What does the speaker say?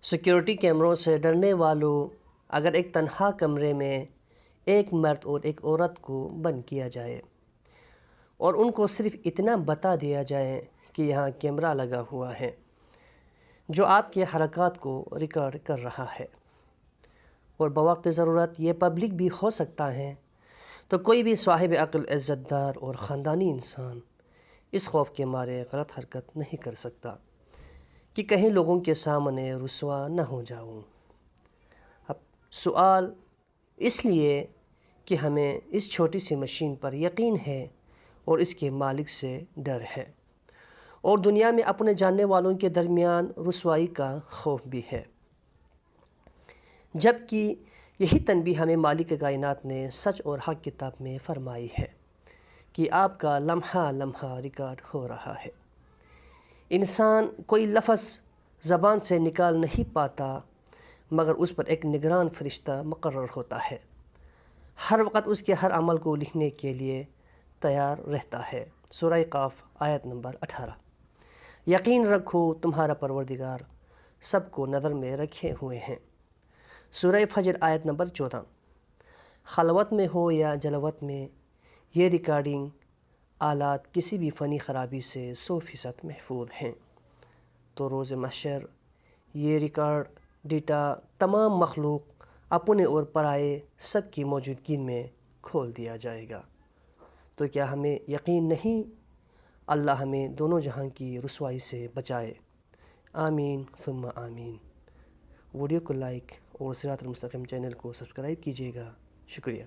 Security کیمروں سے ڈرنے والوں، اگر ایک تنہا کمرے میں ایک مرد اور ایک عورت کو بند کیا جائے اور ان کو صرف اتنا بتا دیا جائے کہ یہاں کیمرہ لگا ہوا ہے جو آپ کے حرکات کو ریکارڈ کر رہا ہے، اور بوقت ضرورت یہ پبلک بھی ہو سکتا ہے، تو کوئی بھی صاحب عقل، عزت دار اور خاندانی انسان اس خوف کے مارے غلط حرکت نہیں کر سکتا کہ کہیں لوگوں کے سامنے رسوا نہ ہو جاؤں۔ اب سوال اس لیے کہ ہمیں اس چھوٹی سی مشین پر یقین ہے اور اس کے مالک سے ڈر ہے، اور دنیا میں اپنے جاننے والوں کے درمیان رسوائی کا خوف بھی ہے، جبکہ یہی تنبیہ ہمیں مالک کائنات نے سچ اور حق کتاب میں فرمائی ہے کہ آپ کا لمحہ لمحہ ریکارڈ ہو رہا ہے۔ انسان کوئی لفظ زبان سے نکال نہیں پاتا، مگر اس پر ایک نگران فرشتہ مقرر ہوتا ہے، ہر وقت اس کے ہر عمل کو لکھنے کے لیے تیار رہتا ہے۔ سورہ قاف آیت نمبر 18۔ یقین رکھو تمہارا پروردگار سب کو نظر میں رکھے ہوئے ہیں۔ سورہ فجر آیت نمبر 14۔ خلوت میں ہو یا جلوت میں، یہ ریکارڈنگ آلات کسی بھی فنی خرابی سے 100% محفوظ ہیں، تو روز محشر یہ ریکارڈ ڈیٹا تمام مخلوق اپنے اور پرائے سب کی موجودگی میں کھول دیا جائے گا۔ تو کیا ہمیں یقین نہیں؟ اللہ ہمیں دونوں جہاں کی رسوائی سے بچائے، آمین ثم آمین۔ ویڈیو کو لائک اور صراط المستقیم چینل کو سبسکرائب کیجیے گا۔ شکریہ۔